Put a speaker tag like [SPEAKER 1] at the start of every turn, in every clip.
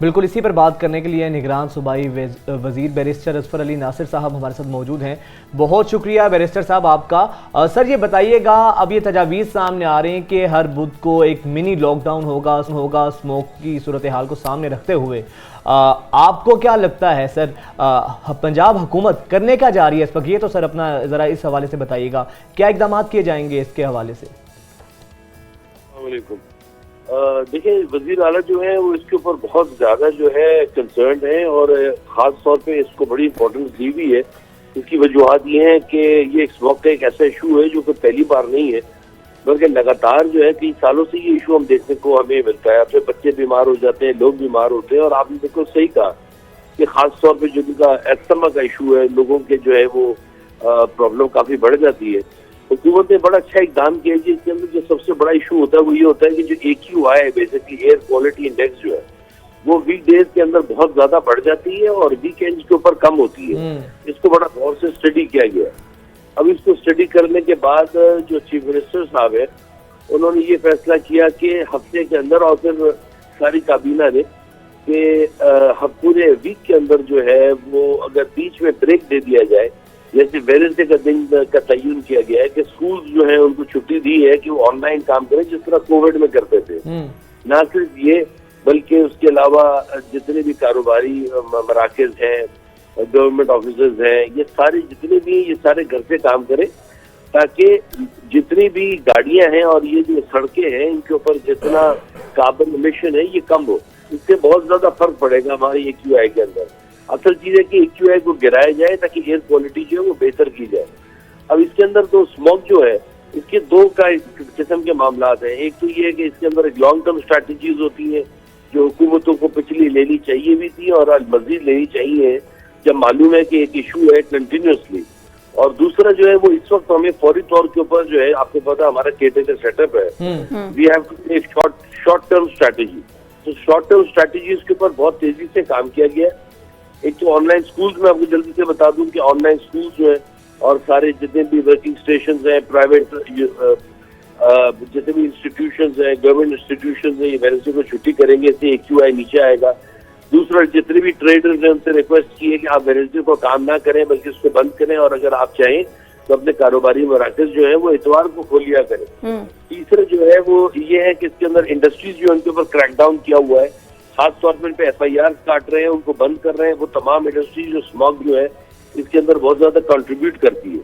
[SPEAKER 1] बिल्कुल इसी पर बात करने के लिए निगरान सूबाई वजीर बैरिस्टर असफर अली नासिर साहब हमारे साथ मौजूद हैं। बहुत शुक्रिया बैरिस्टर साहब आपका। सर ये बताइएगा, अब ये तजावीज़ सामने आ रहे हैं कि हर बुध को एक मिनी लॉकडाउन होगा स्मोक की सूरत हाल को सामने रखते हुए। आपको क्या लगता है सर, पंजाब हुकूमत करने क्या जा रही है इस वक्त? ये तो सर अपना ज़रा इस हवाले से बताइएगा, क्या इक़दाम किए जाएंगे इसके हवाले से?
[SPEAKER 2] देखिए, वजीर आला जो है वो इसके ऊपर बहुत ज्यादा जो है कंसर्न है और खास तौर पे इसको बड़ी इंपॉर्टेंस दी हुई है। इसकी वजूहत ये है कि ये स्मोक का एक ऐसा इशू है जो कि पहली बार नहीं है, बल्कि लगातार जो है कई सालों से ये इशू हम देखने को हमें मिलता है। अपने बच्चे बीमार हो जाते हैं, लोग बीमार होते हैं, और आपने बिल्कुल सही कहा कि खास तौर पर जो इनका एस्थमा का इशू है, लोगों के जो है वो प्रॉब्लम काफी बढ़ जाती है। हुकूमत ने बड़ा अच्छा इकदाम किया है। इसके अंदर जो सबसे बड़ा इशू होता है वो ये होता है कि जो AQI है, बेसिकली एयर क्वालिटी इंडेक्स जो है, वो वीक डेज के अंदर बहुत ज्यादा बढ़ जाती है और वीकेंड के ऊपर कम होती है। इसको बड़ा गौर से स्टडी किया गया। अब इसको स्टडी करने के बाद जो चीफ मिनिस्टर साहब है, उन्होंने ये फैसला किया कि हफ्ते के अंदर, और फिर सारी काबीना ने, कि पूरे वीक के अंदर जो है वो अगर बीच में ब्रेक दे दिया जाए, जैसे वेडनेसडे का दिन का तयन किया गया है कि स्कूल जो है उनको छुट्टी दी है कि वो ऑनलाइन काम करें जिस तरह कोविड में करते थे। ना सिर्फ ये, बल्कि उसके अलावा जितने भी कारोबारी मराकज हैं, गवर्नमेंट ऑफिसर्स हैं, ये सारे जितने भी, ये सारे घर से काम करें, ताकि जितनी भी गाड़ियां हैं और ये जो सड़कें हैं, इनके ऊपर जितना कार्बन इमिशन है ये कम हो। इससे बहुत ज्यादा फर्क पड़ेगा हमारे AQI के अंदर। असल चीज है कि AQI को गिराया जाए ताकि एयर क्वालिटी जो है वो बेहतर की जाए। अब इसके अंदर तो स्मोक जो है, इसके दो किस्म के मामला हैं। एक तो ये है कि इसके अंदर एक लॉन्ग टर्म स्ट्रैटेजीज होती है जो हुकूमतों को पिछली लेनी चाहिए भी थी और आज मजीद लेनी चाहिए, जब मालूम है कि एक इशू है कंटिन्यूसली। और दूसरा जो है वो इस वक्त हमें फौरी तौर के ऊपर जो है, आपको पता है हमारा केटेकर सेटअप है, we have to take short term strategy. तो शॉर्ट टर्म स्ट्रैटेजीज के ऊपर बहुत तेजी से काम किया गया। एक तो ऑनलाइन स्कूल्स में आपको जल्दी से बता दूं कि ऑनलाइन स्कूल जो है और सारे जितने भी वर्किंग स्टेशंस हैं, प्राइवेट जितने भी इंस्टीट्यूशंस हैं, गवर्नमेंट इंस्टीट्यूशंस हैं, ये वेडनेसडे को छुट्टी करेंगे, इससे AQI नीचे आएगा। दूसरा, जितने भी ट्रेडर्स हैं उनसे रिक्वेस्ट की है कि आप वेडनेसडे को काम ना करें बल्कि उसको बंद करें, और अगर आप चाहें तो अपने कारोबारी मराकज जो है वो इतवार को खोल लिया करें। तीसरा जो है वो ये है कि इसके अंदर इंडस्ट्रीज जो है उनके ऊपर क्रैकडाउन किया हुआ है, खास तौर पर FIR काट रहे हैं, उनको बंद कर रहे हैं। वो तमाम इंडस्ट्री जो स्मॉग जो है इसके अंदर बहुत ज्यादा कंट्रीब्यूट करती है।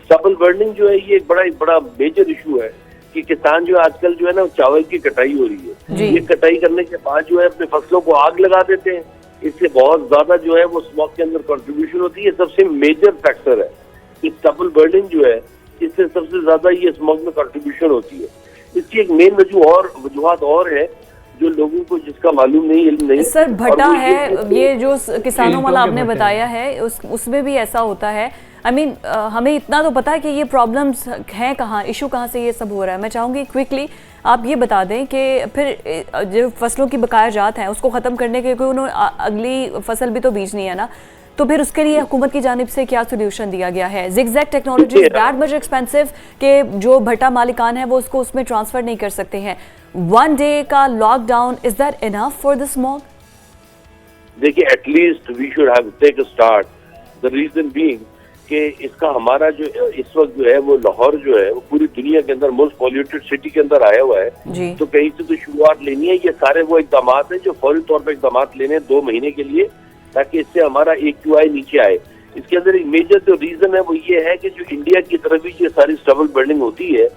[SPEAKER 2] स्टबल बर्निंग जो है ये एक बड़ा मेजर इशू है कि किसान जो आजकल जो है ना चावल की कटाई हो रही है, ये कटाई करने के बाद जो है अपने फसलों को आग लगा देते हैं। इससे बहुत ज्यादा जो है वो स्मॉग के अंदर कंट्रीब्यूशन होती है। सबसे मेजर फैक्टर है कि स्टबल बर्निंग जो है, इससे सबसे ज्यादा ये स्मॉग में कंट्रीब्यूशन होती है। इसकी एक मेन वजूहत और है जो लोगों को जिसका मालूम नहीं
[SPEAKER 3] सर, भट्टा है ये जो किसानों वाला आपने बताया है, उसमें भी ऐसा होता है। हमें इतना तो पता है कि ये प्रॉब्लम्स हैं कहाँ, इशू कहाँ से ये सब हो रहा है। मैं चाहूँगी क्विकली आप ये बता दें कि फिर जो फसलों की बकाया जात है उसको ख़त्म करने के, क्योंकि उन्होंने अगली फसल भी तो बीजनी है ना, तो फिर उसके लिए हुकूमत की जानिब से क्या सोल्यूशन दिया गया है? Zigzag technology that much expensive कि जो भट्टा मालिकान है वो उसको उसमें ट्रांसफ़र नहीं कर सकते हैं। 1 डे का lockdown, is that enough for the smog?
[SPEAKER 2] देखिए, at least we should have take a start. The reason being कि इसका हमारा जो इस वक्त जो है वो लाहौर जो है वो पूरी दुनिया के अंदर मोस्ट पॉल्यूटेड सिटी के अंदर आया हुआ है। तो कहीं से तो शुरुआत लेनी है। ये सारे वो इकदाम हैं जो फौरी तौर पर इकदाम लेने 2 महीने के लिए, ताकि इससे हमारा AQI नीचे आए। इसके अंदर एक मेजर जो रीजन है वो ये है कि जो इंडिया की तरफ भी ये सारी स्टबल बर्निंग होती है,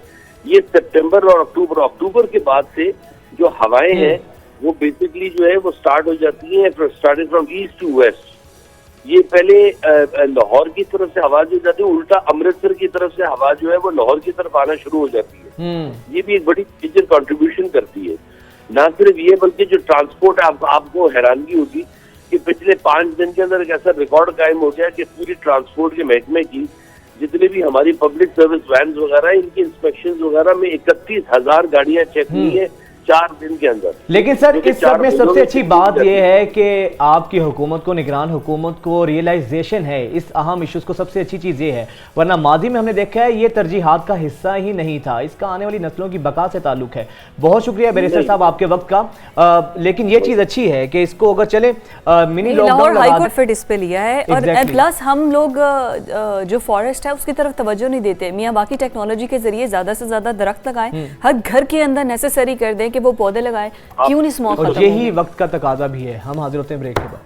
[SPEAKER 2] ये सितंबर और अक्टूबर के बाद से जो हवाएं हैं वो बेसिकली जो है वो स्टार्ट हो जाती हैं, starting from east to west. ये पहले लाहौर की तरफ से हवा जो जाती है, उल्टा अमृतसर की तरफ से हवा जो है वो लाहौर की तरफ आना शुरू हो जाती है। ये भी एक बड़ी मेजर कंट्रीब्यूशन करती है। ना सिर्फ ये, बल्कि जो ट्रांसपोर्ट है, आपको हैरानगी होगी कि पिछले 5 दिन के अंदर एक ऐसा रिकॉर्ड कायम हो गया कि पूरी ट्रांसपोर्ट के महकमे की जितनी भी हमारी पब्लिक सर्विस वैन वगैरह, इनकी इंस्पेक्शन वगैरह में 31,000 गाड़ियां चेक हुई है 4 दिन के अंदर।
[SPEAKER 1] लेकिन सर
[SPEAKER 2] क्योंकि
[SPEAKER 1] इस सब
[SPEAKER 2] 4
[SPEAKER 1] में
[SPEAKER 2] महीनों
[SPEAKER 1] सबसे अच्छी
[SPEAKER 2] छुट्टी
[SPEAKER 1] बात
[SPEAKER 2] दी
[SPEAKER 1] यह
[SPEAKER 2] जाती
[SPEAKER 1] है कि आपकी हुकूमत को, निगरान हुकूमत को रियलाइजेशन है इस अहम इश्यूज को। सबसे अच्छी चीज़ ये है, वरना माजी में हमने देखा है ये तरजीहात का हिस्सा ही नहीं था। इसका आने वाली नस्लों की बका से ताल्लुक है। बहुत शुक्रिया बैरिस्टर साहब आपके वक्त का। लेकिन ये चीज़ अच्छी है कि इसको अगर चले मिनी लॉकडाउन
[SPEAKER 3] हाई कोर्ट फिर इस पे लिया है। और प्लस हम लोग जो फॉरेस्ट है उसकी तरफ तवज्जो नहीं देते। मियाँ बाकी टेक्नोलॉजी के जरिए ज्यादा से ज्यादा दरख्त लगाएं, हर घर के अंदर नेसेसरी कर दें कि वो पौधे लगाएं, क्यों नहीं स्मोक खत्म हो?
[SPEAKER 1] यही वक्त का तकाजा भी है। हम हाजिर होते हैं ब्रेक के बाद।